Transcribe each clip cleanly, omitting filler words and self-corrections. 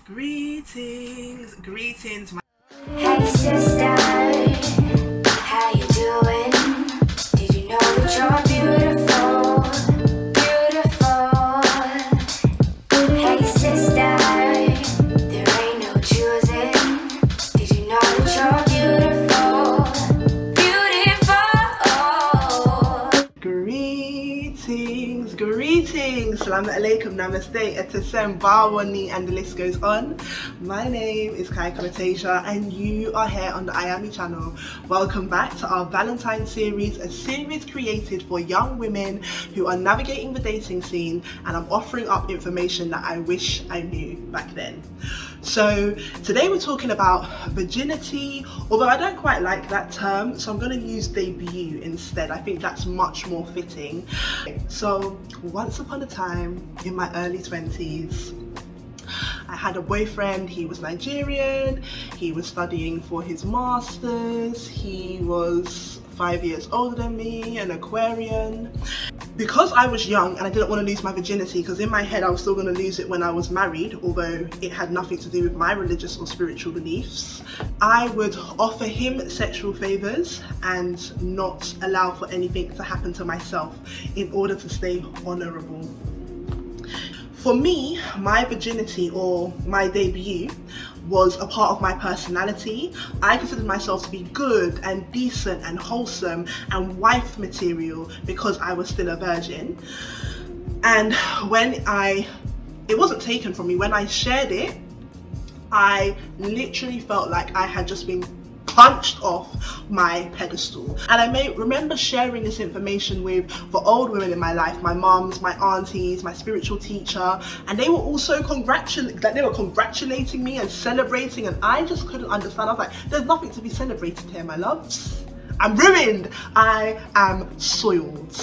Greetings, my Hey sister, how you doing? Did you know that you're beautiful, beautiful? Hey sister, there ain't no choosing. Did you know that you're beautiful, beautiful? greetings, Salaam alaikum, namaste, etasem, bawani, and the list goes on. My name is Kai Kamatasia and you are here on the Eyeame channel. Welcome back to our Valentine series, a series created for young women who are navigating the dating scene, and I'm offering up information that I wish I knew back then. So today we're talking about virginity, although I don't quite like that term, so I'm going to use debut instead. I think that's much more fitting. So once upon a time in my early 20s, I had a boyfriend. He was Nigerian, he was studying for his masters, he was 5 years older than me, an Aquarian. Because I was young and I didn't want to lose my virginity, because in my head I was still going to lose it when I was married, although it had nothing to do with my religious or spiritual beliefs, I would offer him sexual favours and not allow for anything to happen to myself in order to stay honourable. For me, my virginity or my debut was a part of my personality. I considered myself to be good and decent and wholesome and wife material because I was still a virgin. And when it wasn't taken from me, when I shared it, I literally felt like I had just been punched off my pedestal. And I may remember sharing this information with the old women in my life, my mums, my aunties, my spiritual teacher, and they were also congratulating me and celebrating, and I just couldn't understand. I was like, there's nothing to be celebrated here, my loves. I'm ruined. I am soiled.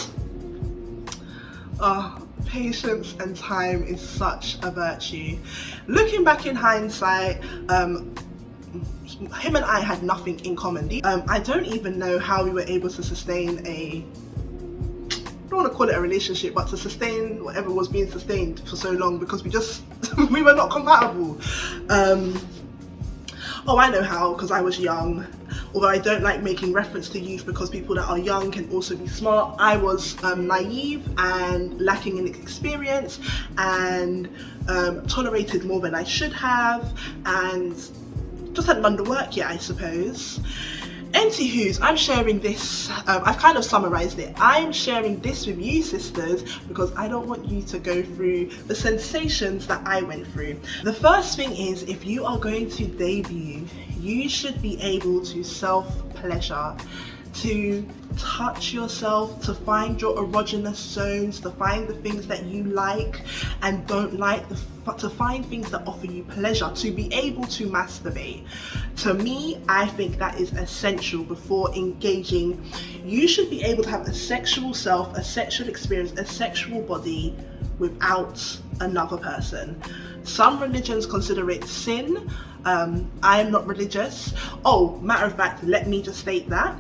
Patience and time is such a virtue. Looking back in hindsight, him and I had nothing in common. I don't even know how we were able to sustain I don't want to call it a relationship, but to sustain whatever was being sustained for so long, because we were not compatible. Oh, I know how, because I was young. Although I don't like making reference to youth, because people that are young can also be smart. I was naive and lacking in experience, and tolerated more than I should have, and just hadn't done the work yet, I suppose. Anywho's, I'm sharing this, I've kind of summarized it. I'm sharing this with you sisters because I don't want you to go through the sensations that I went through. The first thing is, if you are going to debut, you should be able to self-pleasure, to touch yourself, to find your erogenous zones, to find the things that you like and don't like, to find things that offer you pleasure, to be able to masturbate. To me, I think that is essential before engaging. You should be able to have a sexual self, a sexual experience, a sexual body without another person. Some religions consider it sin. I am not religious. Oh, matter of fact, let me just state that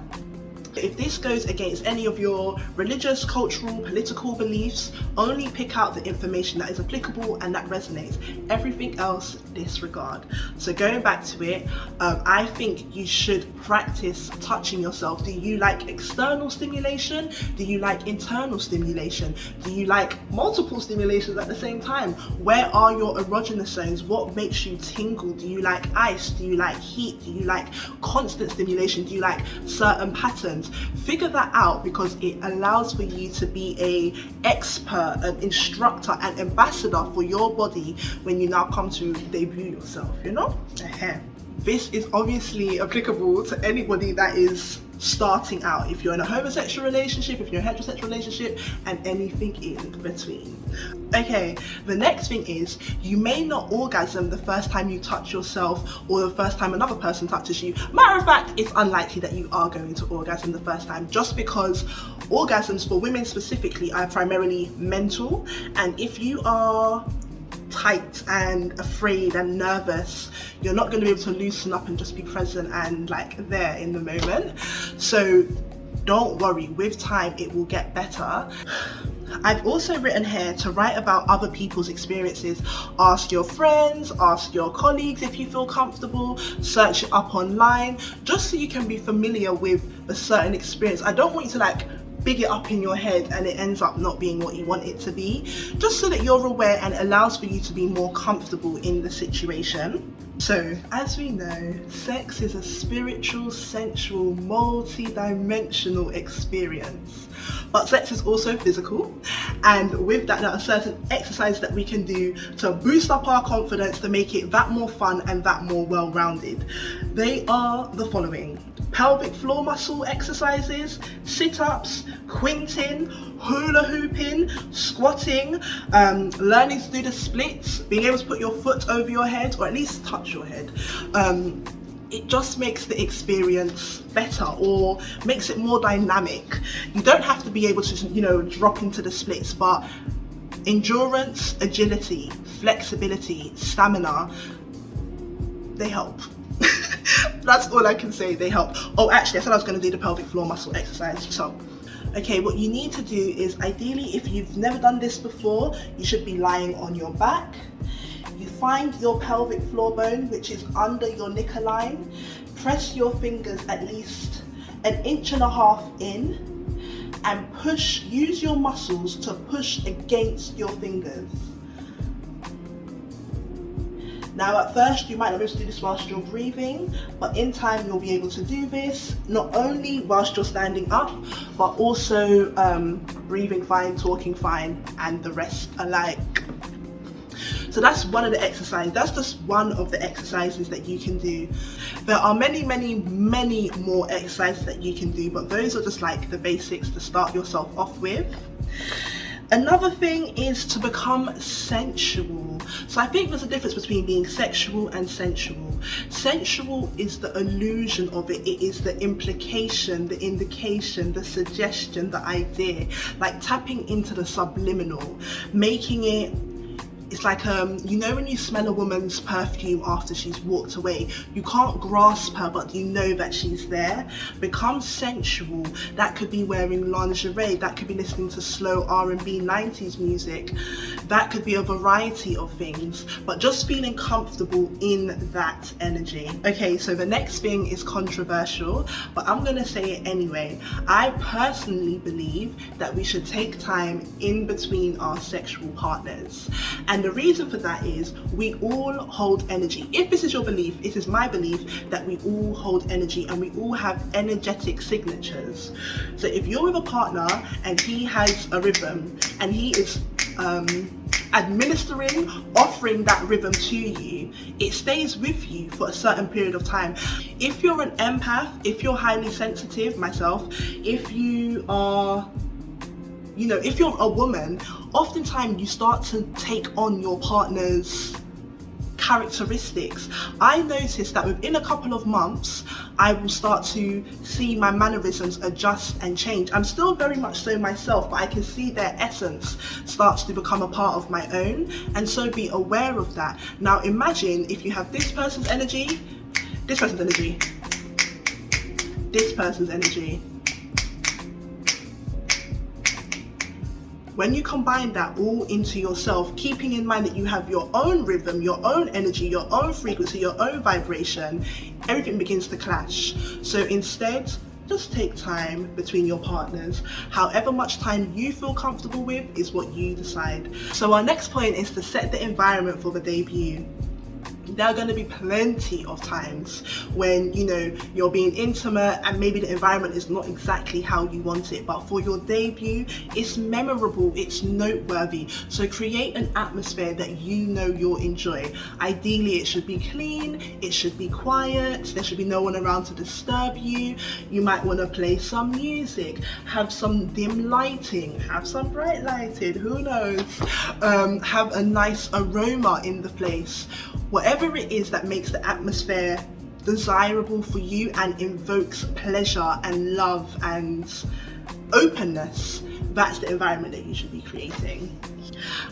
if this goes against any of your religious, cultural, political beliefs, only pick out the information that is applicable and that resonates. Everything else, disregard. So going back to it, I think you should practice touching yourself. Do you like external stimulation? Do you like internal stimulation? Do you like multiple stimulations at the same time? Where are your erogenous zones? What makes you tingle? Do you like ice? Do you like heat? Do you like constant stimulation? Do you like certain patterns? Figure that out, because it allows for you to be an expert, an instructor, an ambassador for your body when you now come to debut yourself, you know? This is obviously applicable to anybody that is starting out, if you're in a homosexual relationship, if you're in a heterosexual relationship, and anything in between. Okay, the next thing is, you may not orgasm the first time you touch yourself or the first time another person touches you. Matter of fact, it's unlikely that you are going to orgasm the first time, just because orgasms for women specifically are primarily mental, and if you are tight and afraid and nervous, you're not going to be able to loosen up and just be present and like there in the moment. So don't worry, with time it will get better. I've also written here to write about other people's experiences. Ask your friends, ask your colleagues if you feel comfortable, search it up online, just so you can be familiar with a certain experience. I don't want you to like big it up in your head and it ends up not being what you want it to be, just so that you're aware and it allows for you to be more comfortable in the situation. So, as we know, sex is a spiritual, sensual, multi-dimensional experience. But sex is also physical, and with that, there are certain exercises that we can do to boost up our confidence, to make it that more fun and that more well-rounded. They are the following: pelvic floor muscle exercises, sit-ups, quinting, hula hooping, squatting, learning to do the splits, being able to put your foot over your head or at least touch your head. It just makes the experience better or makes it more dynamic. You don't have to be able to, you know, drop into the splits, but endurance, agility, flexibility, stamina, they help. That's all I can say, they help. Oh, actually, I said I was going to do the pelvic floor muscle exercise. So, okay, what you need to do is, ideally, if you've never done this before, you should be lying on your back. You find your pelvic floor bone, which is under your knicker line. Press your fingers at least 1.5 inches in and push, use your muscles to push against your fingers. Now at first you might not be able to do this whilst you're breathing, but in time you'll be able to do this, not only whilst you're standing up, but also breathing fine, talking fine, and the rest alike. So that's one of the exercises. That's just one of the exercises that you can do. There are many, many, many more exercises that you can do, but those are just like the basics to start yourself off with. Another thing is to become sensual. So I think there's a difference between being sexual and sensual. Sensual is the illusion of it. It is the implication, the indication, the suggestion, the idea, like tapping into the subliminal, making it, it's like, you know when you smell a woman's perfume after she's walked away, you can't grasp her, but you know that she's there. Become sensual. That could be wearing lingerie, that could be listening to slow R&B 90s music, that could be a variety of things, but just feeling comfortable in that energy. Okay, so the next thing is controversial, but I'm gonna say it anyway. I personally believe that we should take time in between our sexual partners. And the reason for that is we all hold energy. If this is your belief, it is my belief that we all hold energy and we all have energetic signatures. So if you're with a partner and he has a rhythm and he is administering, offering that rhythm to you, it stays with you for a certain period of time. If you're an empath, if you're highly sensitive, myself, if you are, you know, if you're a woman, oftentimes you start to take on your partner's characteristics. I noticed that within a couple of months, I will start to see my mannerisms adjust and change. I'm still very much so myself, but I can see their essence starts to become a part of my own, and so be aware of that. Now imagine if you have this person's energy, this person's energy, this person's energy. When you combine that all into yourself, keeping in mind that you have your own rhythm, your own energy, your own frequency, your own vibration, everything begins to clash. So instead, just take time between your partners. However much time you feel comfortable with is what you decide. So our next point is to set the environment for the debut. There are going to be plenty of times when, you know, you're being intimate and maybe the environment is not exactly how you want it, but for your debut, it's memorable, it's noteworthy. So create an atmosphere that you know you'll enjoy. Ideally, it should be clean, it should be quiet, there should be no one around to disturb you. You might want to play some music, have some dim lighting, have some bright lighting, who knows, have a nice aroma in the place. Whatever it is that makes the atmosphere desirable for you and invokes pleasure and love and openness, that's the environment that you should be creating.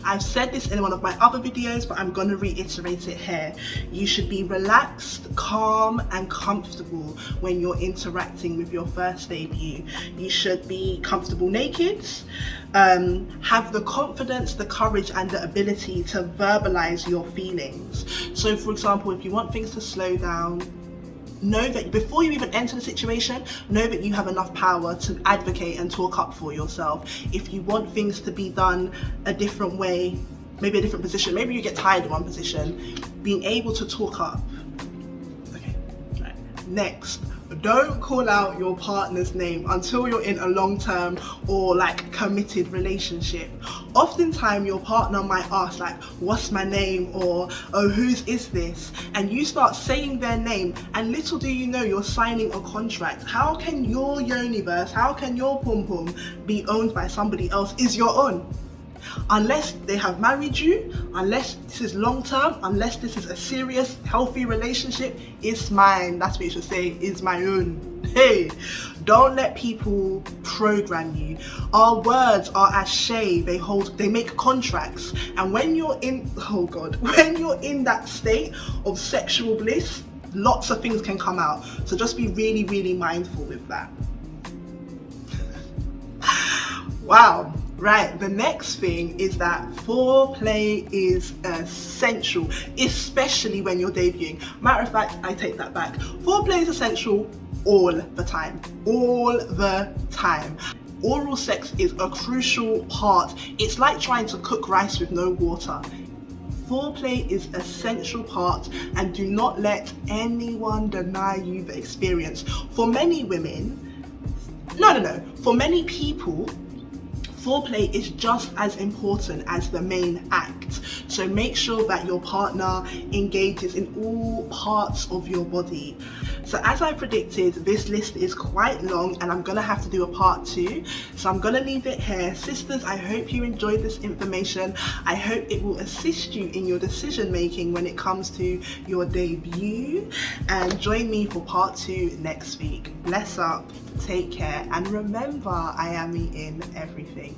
I've said this in one of my other videos, but I'm going to reiterate it here. You should be relaxed, calm and comfortable when you're interacting with your first debut. You should be comfortable naked, have the confidence, the courage and the ability to verbalize your feelings. So for example, if you want things to slow down, know that before you even enter the situation, know that you have enough power to advocate and talk up for yourself. If you want things to be done a different way, maybe a different position, maybe you get tired of one position, being able to talk up. Okay, right. Next, don't call out your partner's name until you're in a long-term or like committed relationship. Oftentimes your partner might ask like, what's my name, or oh, whose is this? And you start saying their name, and little do you know you're signing a contract. How can your universe, how can your pum pum be owned by somebody else is your own? Unless they have married you, unless this is long term, unless this is a serious, healthy relationship, it's mine. That's what you should say, is my own. Hey, don't let people program you. Our words are as shea, they make contracts. And when you're in, oh God, when you're in that state of sexual bliss, lots of things can come out. So just be really, really mindful with that. Wow. Right, the next thing is that foreplay is essential, especially when you're debuting. Matter of fact, I take that back. Foreplay is essential all the time, all the time. Oral sex is a crucial part. It's like trying to cook rice with no water. Foreplay is an essential part, and do not let anyone deny you the experience. For many women, for many people, foreplay is just as important as the main act. So make sure that your partner engages in all parts of your body. So as I predicted, this list is quite long and I'm gonna have to do a part 2. So I'm gonna leave it here. Sisters, I hope you enjoyed this information. I hope it will assist you in your decision making when it comes to your debut. And join me for part 2 next week. Bless up, take care, and remember, I am in everything.